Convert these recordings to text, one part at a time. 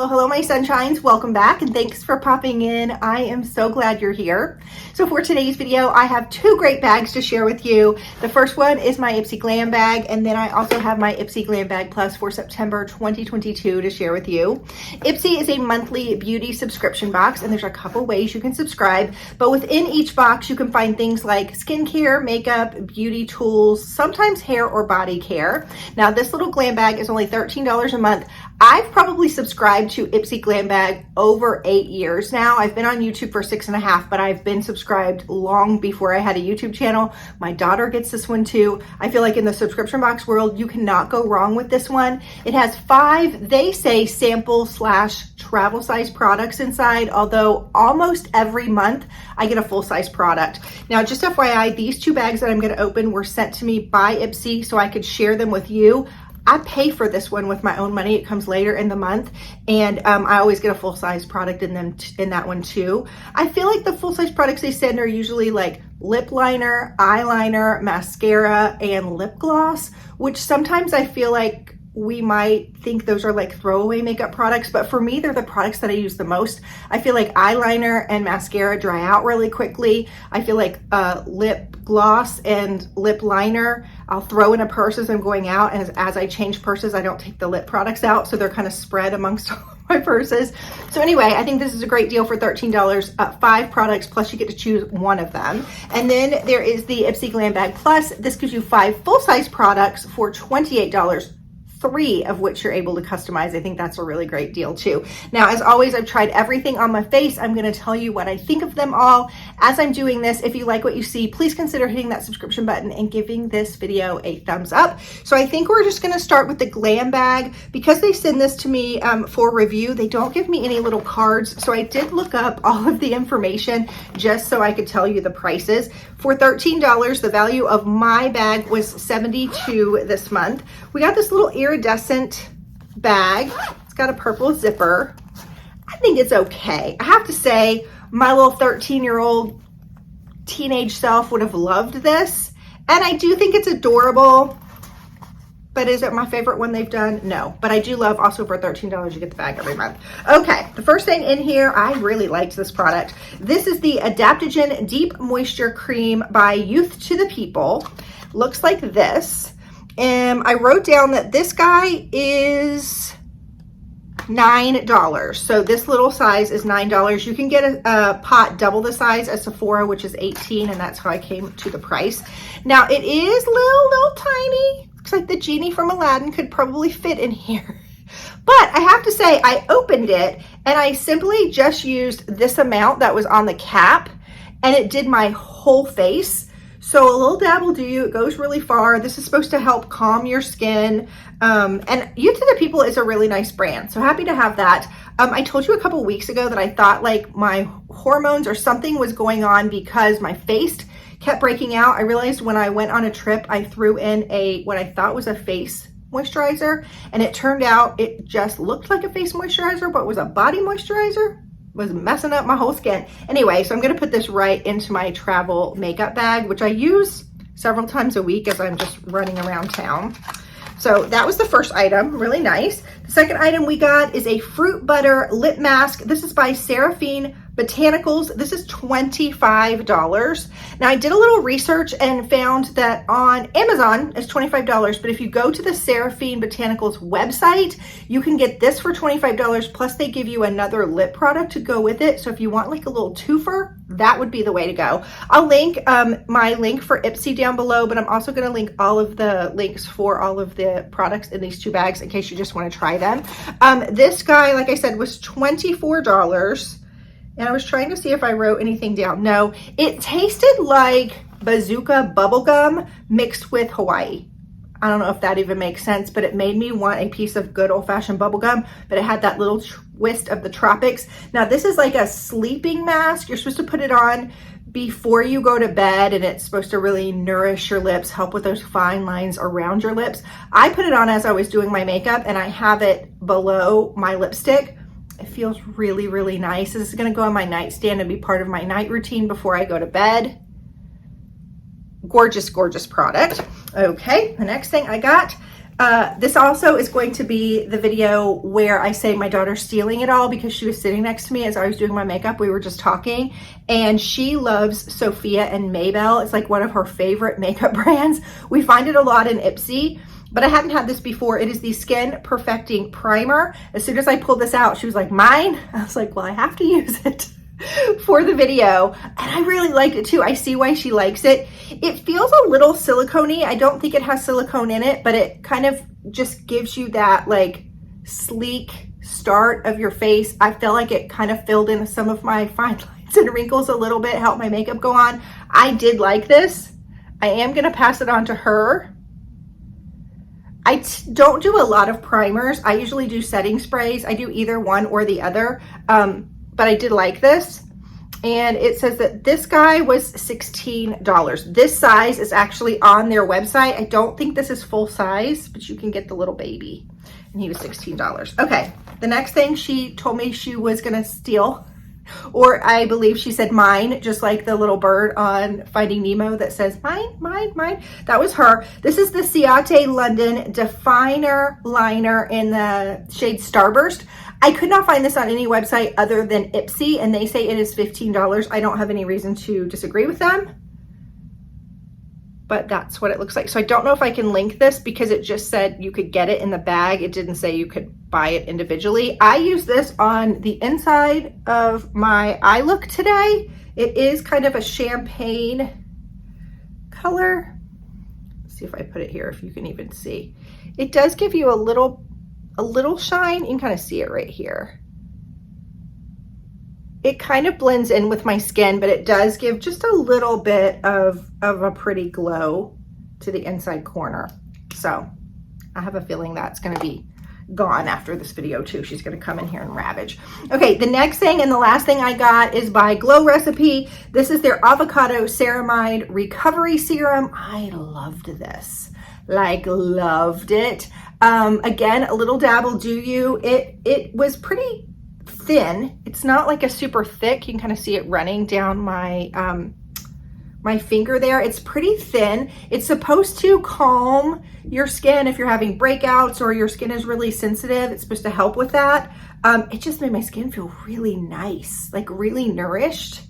Hello, my sunshines. Welcome back and thanks for popping in. I am so glad you're here. So for today's video, I have two great bags to share with you. The first one is my Ipsy Glam bag, and then I also have my Ipsy Glam bag plus for September 2022 to share with you. Ipsy is a monthly beauty subscription box, and there's a couple ways you can subscribe, but within each box, you can find things like skincare, makeup, beauty tools, sometimes hair or body care. Now, this little glam bag is only $13 a month. I've probably subscribed to Ipsy Glam bag over 8 years now. I've been on YouTube for 6.5, but I've been subscribed long before I had a YouTube channel. My daughter gets this one too. I feel like in the subscription box world, you cannot go wrong with this one. It has 5, they say, sample / travel size products inside, although almost every month I get a full size product. Now, just FYI, these two bags that I'm going to open were sent to me by Ipsy so I could share them with you. I pay for this one with my own money. It comes later in the month, and I always get a full-size product in them in that one too. I feel like the full-size products they send are usually like lip liner, eyeliner, mascara, and lip gloss, which sometimes I feel like we might think those are like throwaway makeup products, but for me, they're the products that I use the most. I feel like eyeliner and mascara dry out really quickly. I feel like lip gloss and lip liner, I'll throw in a purse as I'm going out, and as I change purses, I don't take the lip products out, so they're kind of spread amongst all my purses. So anyway, I think this is a great deal for $13, 5 products, plus you get to choose one of them. And then there is the Ipsy Glam Bag Plus. This gives you 5 full-size products for $28. 3 of which you're able to customize. I think that's a really great deal too. Now, as always, I've tried everything on my face. I'm going to tell you what I think of them all. As I'm doing this, if you like what you see, please consider hitting that subscription button and giving this video a thumbs up. So I think we're just going to start with the Glam bag. Because they send this to me for review, they don't give me any little cards. So I did look up all of the information just so I could tell you the prices. For $13, the value of my bag was $72 this month. We got this little iridescent bag. It's got a purple zipper. I think it's okay. I have to say, my little 13-year-old teenage self would have loved this. And I do think it's adorable. But is it my favorite one they've done? No. But I do love, also for $13, you get the bag every month. Okay, the first thing in here, I really liked this product. This is the Adaptogen Deep Moisture Cream by Youth to the People. Looks like this. And I wrote down that this guy is $9. So this little size is $9. You can get a pot double the size at Sephora, which is $18, and that's how I came to the price. Now, it is little tiny. Looks like the genie from Aladdin could probably fit in here. But I have to say, I opened it and I simply just used this amount that was on the cap, and it did my whole face. So a little dab will do you. It goes really far. This is supposed to help calm your skin. And Youth to the People is a really nice brand. So happy to have that. I told you a couple weeks ago that I thought like my hormones or something was going on because my face kept breaking out. I realized when I went on a trip, I threw in what I thought was a face moisturizer, and it turned out it just looked like a face moisturizer, but was a body moisturizer. Was messing up my whole skin. Anyway, so I'm gonna put this right into my travel makeup bag, which I use several times a week as I'm just running around town. So that was the first item, really nice. The second item we got is a Fruit Butter Lip Mask. This is by Seraphine Botanicals. This is $25. Now, I did a little research and found that on Amazon it's $25, but if you go to the Seraphine Botanicals website, you can get this for $25, plus they give you another lip product to go with it. So if you want like a little twofer, that would be the way to go. I'll link my link for Ipsy down below, but I'm also going to link all of the links for all of the products in these two bags in case you just want to try them. This guy, like I said, was $24. And I was trying to see if I wrote anything down. No, it tasted like Bazooka bubblegum mixed with Hawaii. I don't know if that even makes sense, but it made me want a piece of good old-fashioned bubblegum, but it had that little twist of the tropics. Now, this is like a sleeping mask. You're supposed to put it on before you go to bed, and it's supposed to really nourish your lips, help with those fine lines around your lips. I put it on as I was doing my makeup, and I have it below my lipstick. It feels really, really nice. This is going to go on my nightstand and be part of my night routine before I go to bed. Gorgeous, gorgeous product. Okay, the next thing I got, This also is going to be the video where I say my daughter's stealing it all because she was sitting next to me as I was doing my makeup. We were just talking, and she loves Sophia and Maybell. It's like one of her favorite makeup brands. We find it a lot in Ipsy, but I hadn't had this before. It is the Skin Perfecting Primer. As soon as I pulled this out, she was like, mine? I was like, well, I have to use it for the video, and I really liked it too. I see why she likes it. It feels a little silicone-y. I don't think it has silicone in it, but it kind of just gives you that like sleek start of your face. I feel like it kind of filled in some of my fine lines and wrinkles a little bit, helped my makeup go on. I did like this. I am going to pass it on to her. I don't do a lot of primers. I usually do setting sprays. I do either one or the other. But I did like this, and it says that this guy was $16. This size is actually on their website. I don't think this is full size, but you can get the little baby, and he was $16. Okay, the next thing she told me she was gonna steal, or I believe she said mine, just like the little bird on Finding Nemo that says mine, mine, mine. That was her. This is the Ciate London Definer Liner in the shade Starburst. I could not find this on any website other than Ipsy, and they say it is $15. I don't have any reason to disagree with them, but that's what it looks like. So I don't know if I can link this because it just said you could get it in the bag. It didn't say you could buy it individually. I use this on the inside of my eye look today. It is kind of a champagne color. Let's see if I put it here, if you can even see. It does give you a little shine. You can kind of see it right here. It kind of blends in with my skin, but it does give just a little bit of a pretty glow to the inside corner. So I have a feeling that's going to be gone after this video too. She's going to come in here and ravage. Okay, the next thing and the last thing I got is by Glow Recipe. This is their Avocado Ceramide Recovery Serum. I loved this. Like, loved it. Again, a little dab will do you. It was pretty thin. It's not like a super thick. You can kind of see it running down my my finger there. It's pretty thin. It's supposed to calm your skin if you're having breakouts or your skin is really sensitive. It's supposed to help with that. It just made my skin feel really nice, like really nourished.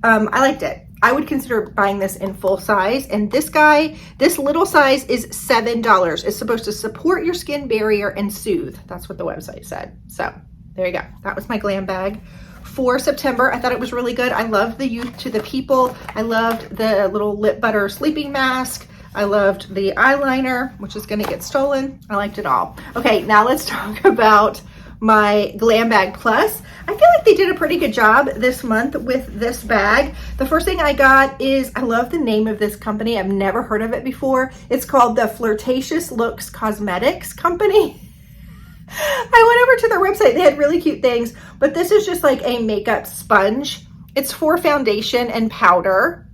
I liked it. I would consider buying this in full size. And this little size is $7. It's supposed to support your skin barrier and soothe. That's what the website said. So there you go. That was my glam bag for September. I thought it was really good. I loved the Youth to the People. I loved the little lip butter sleeping mask. I loved the eyeliner, which is going to get stolen. I liked it all. Okay, now let's talk about my Glam Bag Plus. I feel like they did a pretty good job this month with this bag. The first thing I got is, I love the name of this company. I've never heard of it before. It's called the Flirtatious Looks Cosmetics Company. I went over to their website. They had really cute things, but this is just like a makeup sponge. It's for foundation and powder.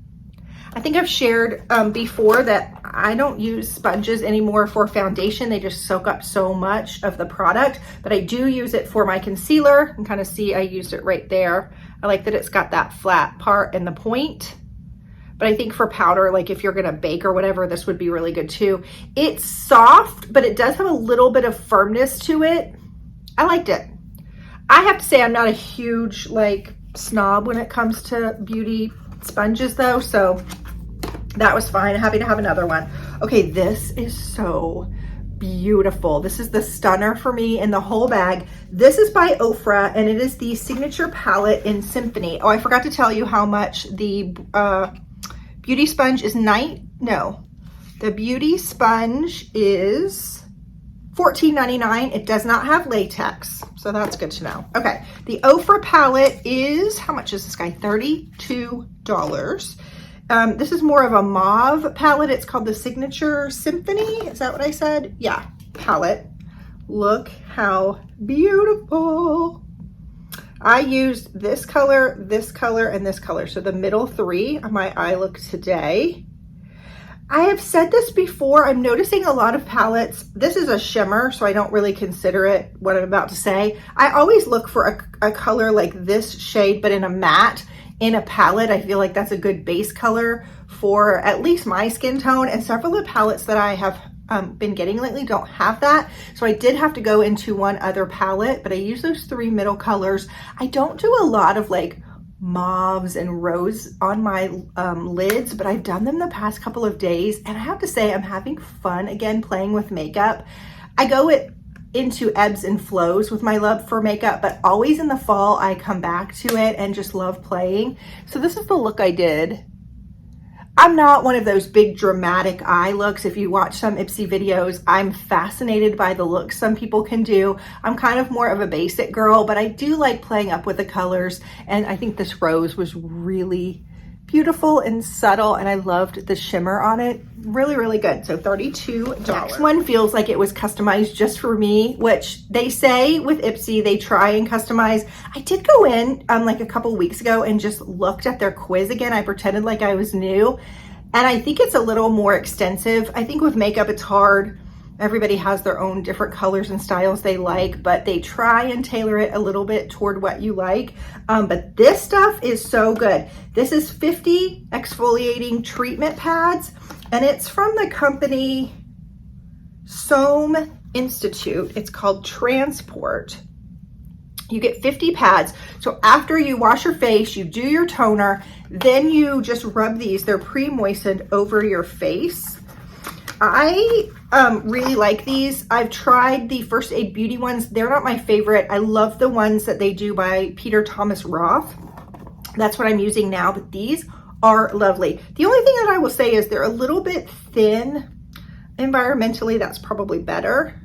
I think I've shared before that I don't use sponges anymore for foundation. They just soak up so much of the product, but I do use it for my concealer. You can kind of see I used it right there. I like that it's got that flat part and the point. But I think for powder, like if you're gonna bake or whatever, this would be really good too. It's soft, but it does have a little bit of firmness to it. I liked it. I have to say I'm not a huge like snob when it comes to beauty sponges though, so that was fine. Happy to have another one. Okay, this is so beautiful. This is the stunner for me in the whole bag. This is by Ofra, and it is the Signature Palette in Symphony. Oh, I forgot to tell you how much the beauty sponge is the beauty sponge is $14.99. It does not have latex, so that's good to know. Okay, the Ofra palette is, how much is this guy? $32. This is more of a mauve palette. It's called the Signature Symphony. Is that what I said? Yeah, palette. Look how beautiful. I used this color, and this color. So the middle three on my eye look today. I have said this before. I'm noticing a lot of palettes. This is a shimmer, so I don't really consider it what I'm about to say. I always look for a color like this shade, but in a matte. In a palette, I feel like that's a good base color for at least my skin tone, and several of the palettes that I have been getting lately don't have that. So I did have to go into one other palette, but I use those 3 middle colors. I don't do a lot of like mauves and rose on my lids, but I've done them the past couple of days, and I have to say I'm having fun again playing with makeup. I go into ebbs and flows with my love for makeup, but always in the fall I come back to it and just love playing. So this is the look I did. I'm not one of those big dramatic eye looks. If you watch some Ipsy videos, I'm fascinated by the looks some people can do. I'm kind of more of a basic girl, but I do like playing up with the colors. And I think this rose was really beautiful and subtle, and I loved the shimmer on it. Really, really good. So $32. Next one feels like it was customized just for me, which they say with Ipsy, they try and customize. I did go in like a couple weeks ago and just looked at their quiz again. I pretended like I was new, and I think it's a little more extensive. I think with makeup, it's hard. Everybody has their own different colors and styles they like, but they try and tailor it a little bit toward what you like. But this stuff is so good. This is 50 exfoliating treatment pads, and it's from the company Soam Institute. It's called Transport. You get 50 pads. So after you wash your face, you do your toner, then you just rub these. They're pre-moistened over your face. I really like these. I've tried the First Aid Beauty ones. They're not my favorite. I love the ones that they do by Peter Thomas Roth. That's what I'm using now, but these are lovely. The only thing that I will say is they're a little bit thin. Environmentally, that's probably better.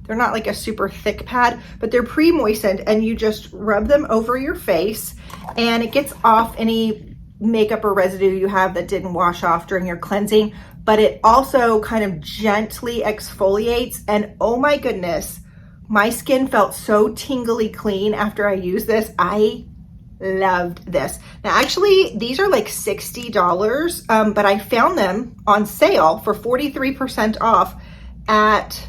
They're not like a super thick pad, but they're pre-moistened, and you just rub them over your face and it gets off any makeup or residue you have that didn't wash off during your cleansing. But it also kind of gently exfoliates, and oh my goodness, my skin felt so tingly clean after I used this. I loved this. Now actually these are like $60, but I found them on sale for 43% off at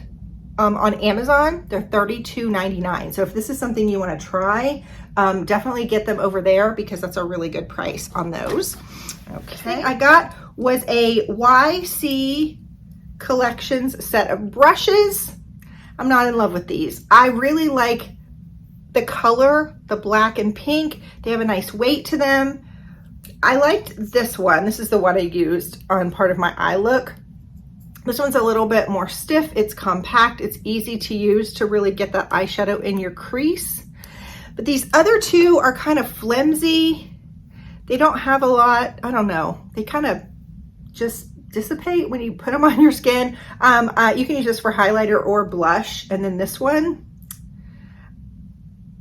on Amazon. They're $32.99. So if this is something you want to try, definitely get them over there because that's a really good price on those. Okay, I got was a YC Collections set of brushes. I'm not in love with these. I really like the color, the black and pink. They have a nice weight to them. I liked this one. This is the one I used on part of my eye look. This one's a little bit more stiff. It's compact. It's easy to use to really get that eyeshadow in your crease. But these other two are kind of flimsy. They don't have a lot, I don't know. They kind of just dissipate when you put them on your skin. You can use this for highlighter or blush. And then this one,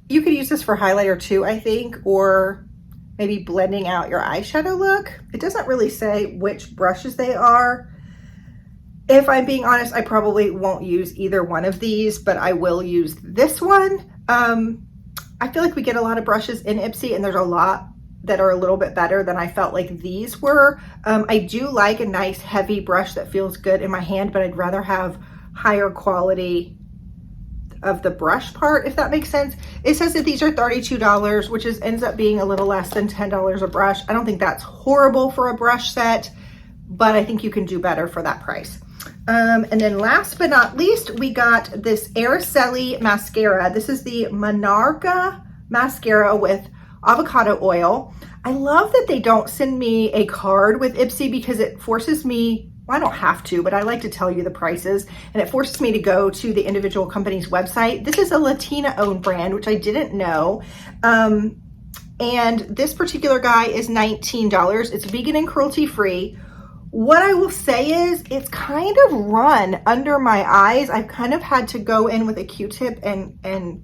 you could use this for highlighter too, I think, or maybe blending out your eyeshadow look. It doesn't really say which brushes they are. If I'm being honest, I probably won't use either one of these, but I will use this one. I feel like we get a lot of brushes in Ipsy, and there's a lot that are a little bit better than I felt like these were. I do like a nice heavy brush that feels good in my hand, but I'd rather have higher quality of the brush part, if that makes sense. It says that these are $32, which ends up being a little less than $10 a brush. I don't think that's horrible for a brush set, but I think you can do better for that price. And then last but not least, we got this Araceli mascara. This is the Monarca mascara with avocado oil. I love that they don't send me a card with Ipsy because it forces me, well, I don't have to, but I like to tell you the prices, and it forces me to go to the individual company's website. This is a Latina owned brand, which I didn't know. And this particular guy is $19. It's vegan and cruelty free. What I will say is it's kind of run under my eyes. I've kind of had to go in with a Q-tip and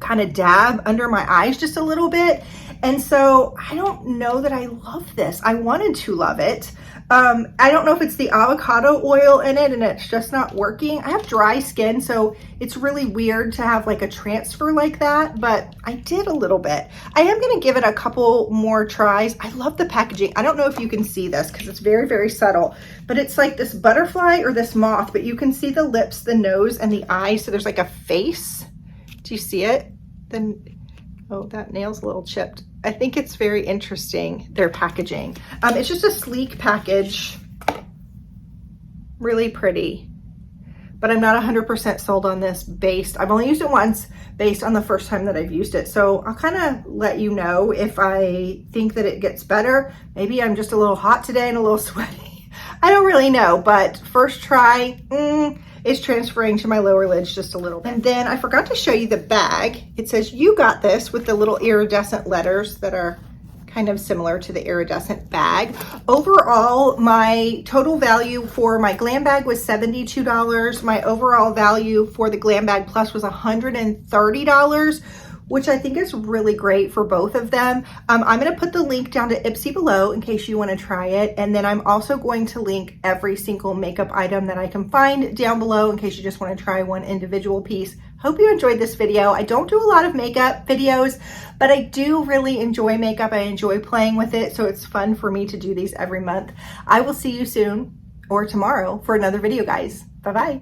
kind of dab under my eyes just a little bit. And so I don't know that I love this. I wanted to love it. I don't know if it's the avocado oil in it and it's just not working. I have dry skin, so it's really weird to have like a transfer like that, but I did a little bit. I am gonna give it a couple more tries. I love the packaging. I don't know if you can see this because it's very, very subtle, but it's like this butterfly or this moth, but you can see the lips, the nose, and the eyes. So there's like a face. Do you see it? Then, oh, that nail's a little chipped. I think it's very interesting, their packaging. It's just a sleek package. really pretty. But I'm not 100% sold on this based. I've only used it once based on the first time that I've used it. So I'll kind of let you know if I think that it gets better. Maybe I'm just a little hot today and a little sweaty. I don't really know, but first try is transferring to my lower lids just a little bit. And then I forgot to show you the bag. It says, "You got this," with the little iridescent letters that are kind of similar to the iridescent bag. Overall, my total value for my Glam bag was $72. My overall value for the Glam bag Plus was $130, which I think is really great for both of them. I'm going to put the link down to Ipsy below in case you want to try it. And then I'm also going to link every single makeup item that I can find down below in case you just want to try one individual piece. Hope you enjoyed this video. I don't do a lot of makeup videos, but I do really enjoy makeup. I enjoy playing with it, so it's fun for me to do these every month. I will see you soon or tomorrow for another video, guys. Bye-bye.